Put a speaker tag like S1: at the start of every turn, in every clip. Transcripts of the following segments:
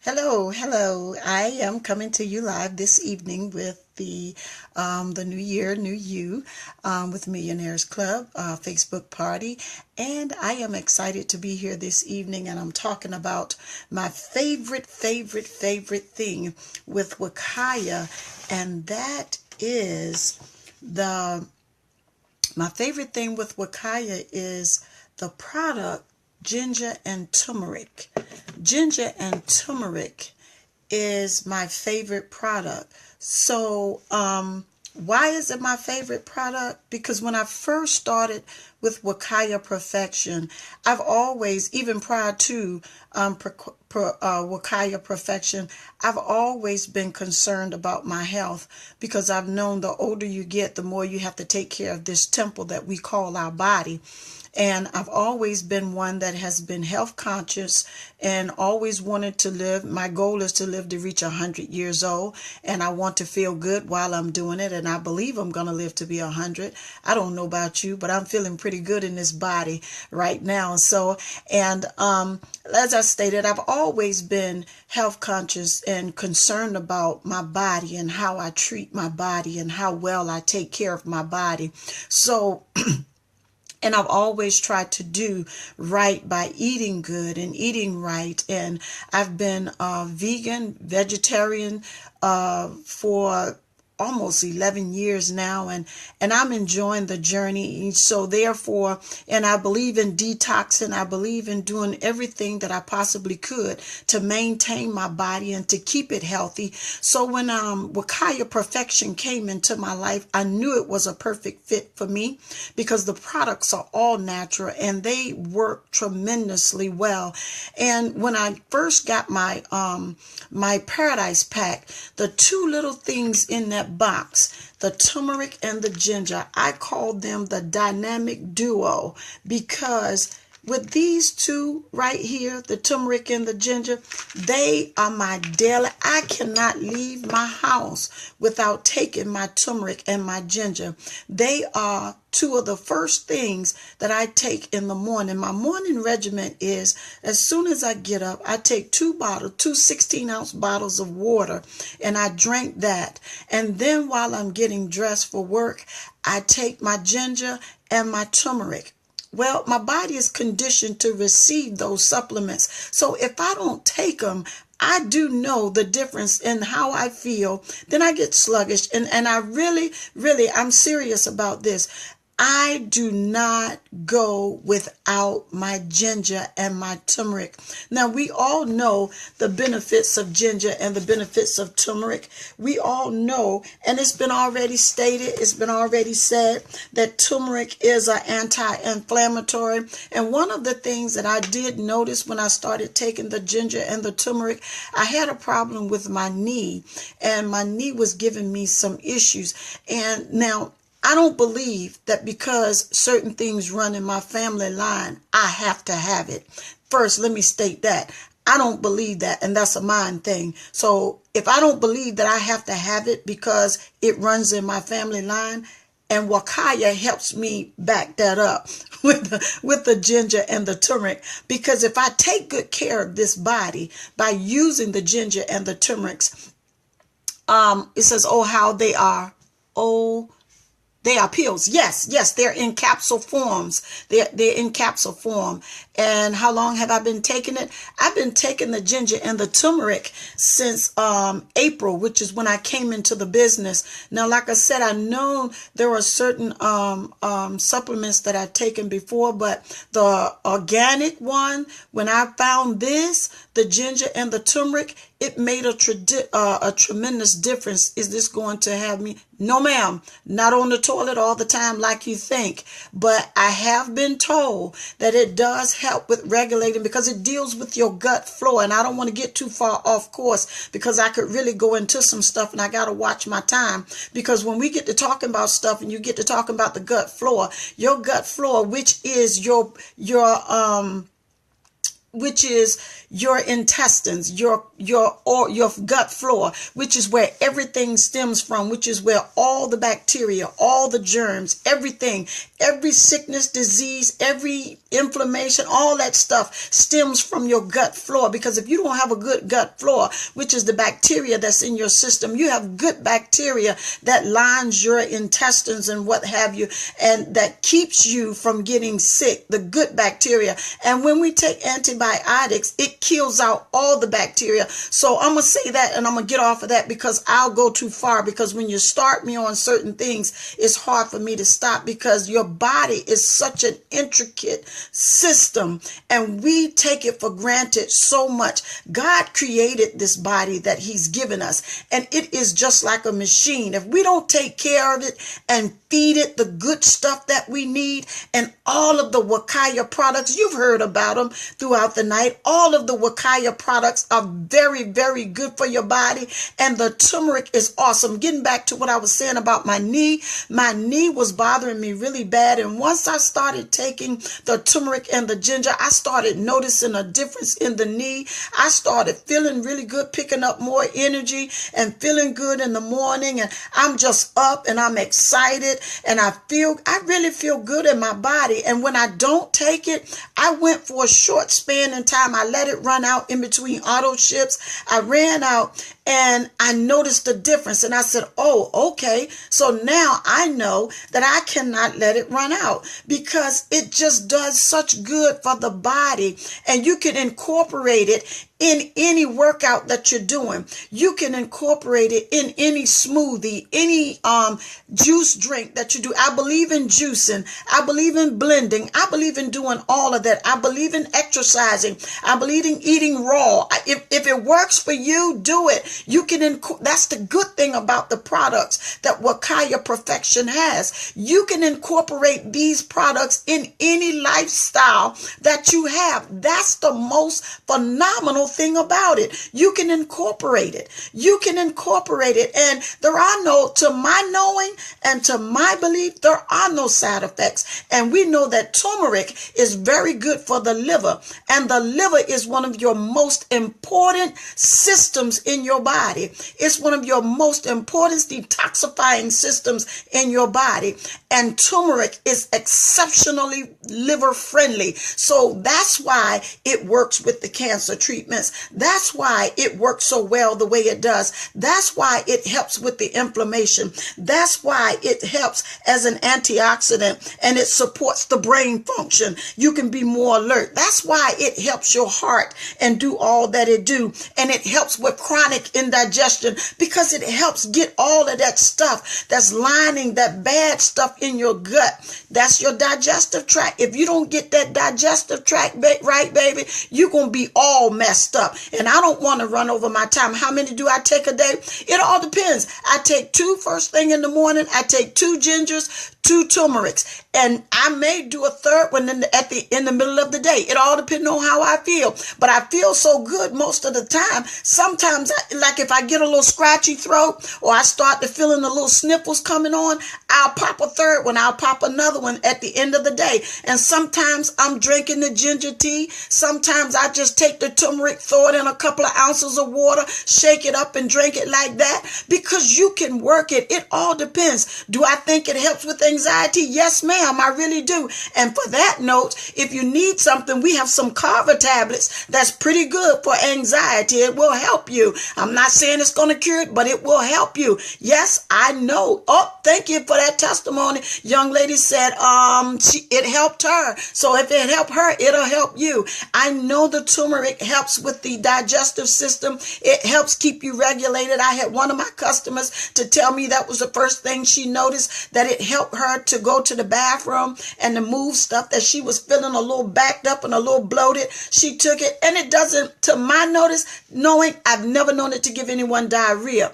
S1: Hello. I am coming to you live this evening with the New Year, New You, with Millionaires Club Facebook party, and I am excited to be here this evening. And I'm talking about my favorite thing with Wakaya, and that is the my favorite thing with Wakaya is the product ginger and turmeric. Ginger and turmeric is my favorite product. So, why is it my favorite product? Because when I first started with Wakaya Perfection, I've always, even prior to Wakaya Perfection, I've always been concerned about my health because I've known the older you get, the more you have to take care of this temple that we call our body. And I've always been one that has been health conscious and always wanted to live. My goal is to live to reach 100 years old, and I want to feel good while I'm doing it. And I believe I'm going to live to be 100. I don't know about you, but I'm feeling pretty good in this body right now. As I stated, I've always been health conscious and concerned about my body and how I treat my body and how well I take care of my body. So, and I've always tried to do right by eating good and eating right. And I've been vegetarian for almost 11 years now, and I'm enjoying the journey. So therefore, and I believe in detoxing. I believe in doing everything that I possibly could to maintain my body and to keep it healthy. So when Wakaya Perfection came into my life, I knew it was a perfect fit for me because the products are all natural and they work tremendously well. And when I first got my Paradise Pack, the two little things in that box, the turmeric and the ginger, I called them the dynamic duo because with these two right here, the turmeric and the ginger, they are my daily. I cannot leave my house without taking my turmeric and my ginger. They are two of the first things that I take in the morning. My morning regimen is as soon as I get up, I take two 16-ounce bottles of water, and I drink that. And then while I'm getting dressed for work, I take my ginger and my turmeric. Well, my body is conditioned to receive those supplements. So if I don't take them, I do know the difference in how I feel. Then I get sluggish. And I really, I'm serious about this. I do not go without my ginger and my turmeric. Now, we all know the benefits of ginger and the benefits of turmeric. We all know, and it's been already stated, it's been already said that turmeric is an anti-inflammatory. And one of the things that I did notice when I started taking the ginger and the turmeric, I had a problem with my knee, and my knee was giving me some issues. And now, I don't believe that because certain things run in my family line, I have to have it. First, let me state that. I don't believe that, and that's a mind thing. So if I don't believe that I have to have it because it runs in my family line, and Wakaya helps me back that up with the ginger and the turmeric, because if I take good care of this body by using the ginger and the turmerics, it says, oh, how they are, oh, they are pills. Yes, they're in capsule forms. They're in capsule form. And how long have I been taking it? I've been taking the ginger and the turmeric since April, which is when I came into the business. Now, like I said, I know there are certain supplements that I've taken before, but the organic one, when I found this, the ginger and the turmeric, it made a tremendous difference. Is this going to have me? No, ma'am. Not on the toilet all the time like you think. But I have been told that it does help with regulating because it deals with your gut flora. And I don't want to get too far off course because I could really go into some stuff, and I got to watch my time. Because when we get to talking about stuff and you get to talking about the gut flora, your gut flora, which is your which is your intestines, your gut flora, which is where everything stems from, which is where all the bacteria, all the germs, everything, every sickness, disease, every inflammation, all that stuff stems from your gut flora. Because if you don't have a good gut flora, which is the bacteria that's in your system, you have good bacteria that lines your intestines and what have you, and that keeps you from getting sick, the good bacteria. And when we take antibiotics, it kills out all the bacteria. So I'm going to say that, and I'm going to get off of that because I'll go too far, because when you start me on certain things, it's hard for me to stop, because your body is such an intricate system and we take it for granted so much. God created this body that he's given us, and it is just like a machine. If we don't take care of it and feed it the good stuff that we need, and all of the Wakaya products, you've heard about them throughout the night. All of the Wakaya products are very, very good for your body. And the turmeric is awesome. Getting back to what I was saying about my knee was bothering me really bad. And once I started taking the turmeric and the ginger, I started noticing a difference in the knee. I started feeling really good, picking up more energy and feeling good in the morning. And I'm just up and I'm excited, and I really feel good in my body. And when I don't take it, I went for a short span in time. I let it run out in between auto ships. I ran out and I noticed the difference, and I said, oh, okay. So now I know that I cannot let it run out, because it just does such good for the body. And you can incorporate it in any workout that you're doing. You can incorporate it in any smoothie, any juice drink that you do. I believe in juicing. I believe in blending. I believe in doing all of that. I believe in exercising. I believe in eating raw. If it works for you, do it. You can that's the good thing about the products that Wakaya Perfection has. You can incorporate these products in any lifestyle that you have. That's the most phenomenal thing about it. You can incorporate it. You can incorporate it. And there are no, to my knowing and to my belief, there are no side effects. And we know that turmeric is very good for the liver. And the liver is one of your most important systems in your body. It's one of your most important detoxifying systems in your body. And turmeric is exceptionally liver friendly. So that's why it works with the cancer treatments. That's why it works so well the way it does. That's why it helps with the inflammation. That's why it helps as an antioxidant, and it supports the brain function. You can be more alert. That's why it helps your heart and do all that it do. And it helps with chronic indigestion, because it helps get all of that stuff that's lining that bad stuff in your gut. That's your digestive tract. If you don't get that digestive tract right, baby, you're going to be all messed up. And I don't want to run over my time. How many do I take a day? It all depends. I take 2 first thing in the morning. I take 2 gingers, 2 turmerics, and I may do a third one in the middle of the day. It all depends on how I feel. But I feel so good most of the time. Sometimes, like if I get a little scratchy throat, or I start to feeling the little sniffles coming on, I'll pop a third one. I'll pop another one at the end of the day. And sometimes I'm drinking the ginger tea. Sometimes I just take the turmeric, throw it in a couple of ounces of water, shake it up and drink it like that, because you can work it. It all depends. Do I think it helps with anxiety? Yes, ma'am, I really do. And for that note, if you need something, we have some Carver tablets that's pretty good for anxiety. It will help you. I'm not saying it's going to cure it, but it will help you. Yes, I know. Oh, thank you for that testimony. Young lady said it helped her. So if it helped her, it'll help you. I know the turmeric helps with the digestive system. It helps keep you regulated. I had one of my customers to tell me that was the first thing she noticed, that it helped her to go to the bathroom and to move stuff that she was feeling a little backed up and a little bloated. She took it, and it doesn't, to my notice, knowing I've never known it to give anyone diarrhea.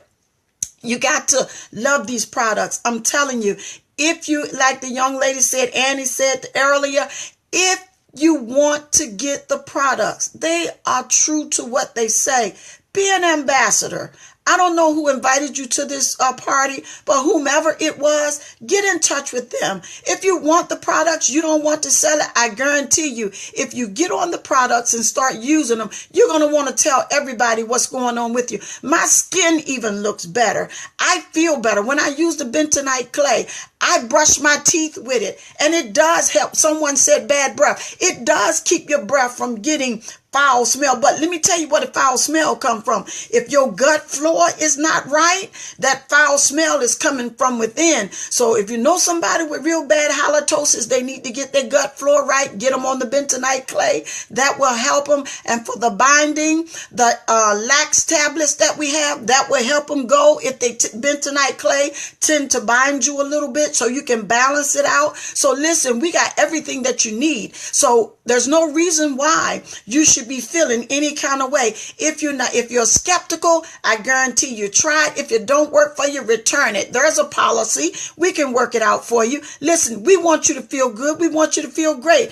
S1: You got to love these products. I'm telling you, if you, like the young lady said, Annie said earlier, if you want to get the products, they are true to what they say. Be an ambassador. I don't know who invited you to this party, but whomever it was, get in touch with them. If you want the products, you don't want to sell it, I guarantee you, if you get on the products and start using them, you're going to want to tell everybody what's going on with you. My skin even looks better. I feel better. When I use the bentonite clay, I brush my teeth with it, and it does help. Someone said bad breath. It does keep your breath from getting foul smell. But let me tell you where the foul smell come from. If your gut flora is not right, that foul smell is coming from within. So if you know somebody with real bad halitosis, they need to get their gut flora right. Get them on the bentonite clay. That will help them. And for the binding, the lax tablets that we have, that will help them go. If they bentonite clay tend to bind you a little bit, so you can balance it out. So listen, we got everything that you need. So there's no reason why you should be feeling any kind of way. If you're skeptical, I guarantee you try it. If it don't work for you, return it. There's a policy. We can work it out for you. Listen, we want you to feel good. We want you to feel great.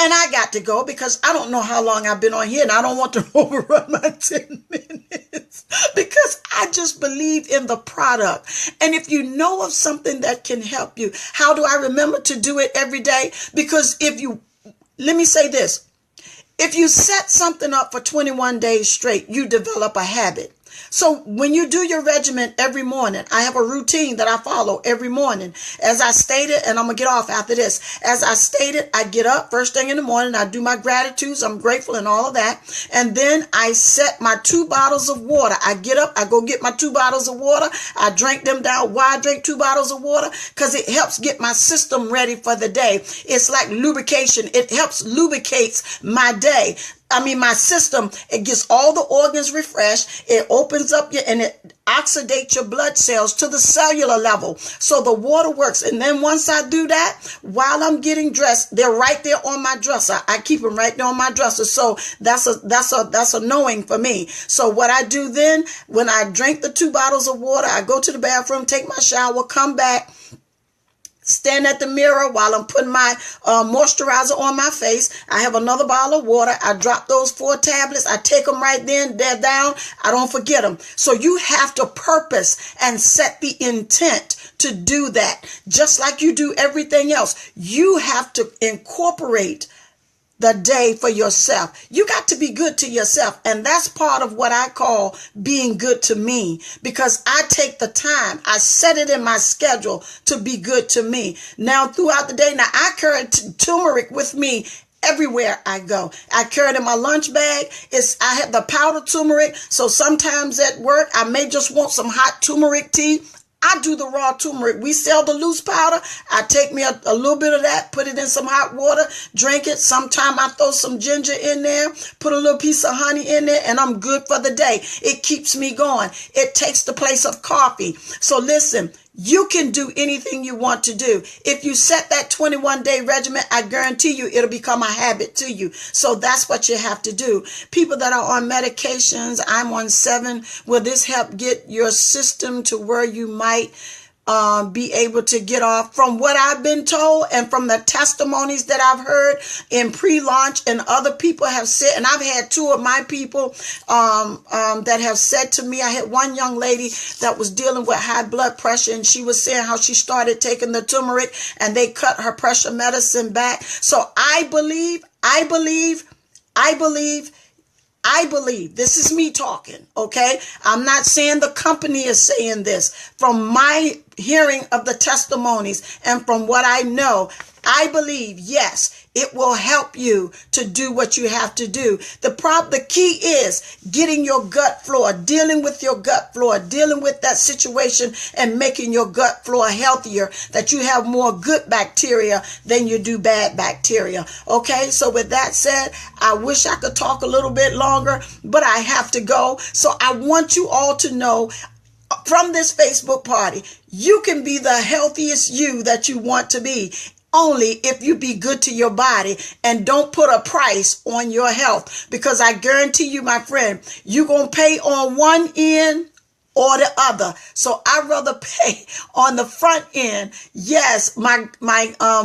S1: And I got to go because I don't know how long I've been on here, and I don't want to overrun my 10 minutes because I just believe in the product. And if you know of something that can help you, how do I remember to do it every day? Because let me say this, if you set something up for 21 days straight, you develop a habit. So when you do your regimen every morning, I have a routine that I follow every morning. As I stated, and I'm going to get off after this. As I stated, I get up first thing in the morning. I do my gratitudes. I'm grateful and all of that. And then I set my 2 bottles of water. I get up. I go get my 2 bottles of water. I drink them down. Why I drink 2 bottles of water? Because it helps get my system ready for the day. It's like lubrication. It helps lubricates my day. My system, it gets all the organs refreshed. It opens up and it oxidates your blood cells to the cellular level. So the water works. And then once I do that, while I'm getting dressed, they're right there on my dresser. I keep them right there on my dresser. So that's a knowing for me. So what I do then, when I drink the 2 bottles of water, I go to the bathroom, take my shower, come back, stand at the mirror while I'm putting my moisturizer on my face. I have another bottle of water. I drop those 4 tablets. I take them right then. They're down. I don't forget them. So you have to purpose and set the intent to do that. Just like you do everything else. You have to incorporate the day for yourself. You got to be good to yourself. And that's part of what I call being good to me, because I take the time, I set it in my schedule to be good to me. Now throughout the day, I carry turmeric with me everywhere I go. I carry it in my lunch bag. I have the powdered turmeric. So sometimes at work, I may just want some hot turmeric tea. I do the raw turmeric. We sell the loose powder. I take me a little bit of that, put it in some hot water, drink it. Sometime I throw some ginger in there, put a little piece of honey in there, and I'm good for the day. It keeps me going. It takes the place of coffee. So listen, you can do anything you want to do. If you set that 21-day regimen, I guarantee you it'll become a habit to you. So that's what you have to do. People that are on medications, I'm on 7. Will this help get your system to where you might be able to get off? From what I've been told and from the testimonies that I've heard in pre-launch, and other people have said, and I've had 2 of my people that have said to me, I had one young lady that was dealing with high blood pressure, and she was saying how she started taking the turmeric and they cut her pressure medicine back. So I believe, this is me talking, okay? I'm not saying the company is saying this. From my hearing of the testimonies and from what I know, I believe, yes, it will help you to do what you have to do. The key is getting your gut flora, dealing with your gut flora, dealing with that situation and making your gut flora healthier, that you have more good bacteria than you do bad bacteria. Okay, so with that said, I wish I could talk a little bit longer, but I have to go. So I want you all to know, from this Facebook party, you can be the healthiest you that you want to be, only if you be good to your body and don't put a price on your health. Because I guarantee you, my friend, you're going to pay on one end or the other. So I'd rather pay on the front end. Yes, my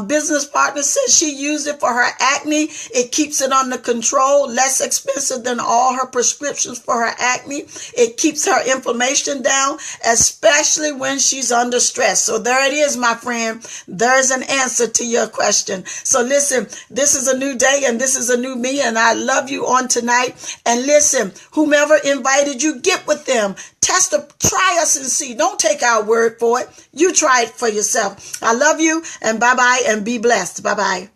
S1: business partner says she used it for her acne. It keeps it under control, less expensive than all her prescriptions for her acne. It keeps her inflammation down, especially when she's under stress. So there it is, my friend. There's an answer to your question. So listen, this is a new day and this is a new me, and I love you on tonight. And listen, whomever invited you, get with them. Try us and see. Don't take our word for it. You try it for yourself. I love you, and bye-bye, and be blessed. Bye-bye.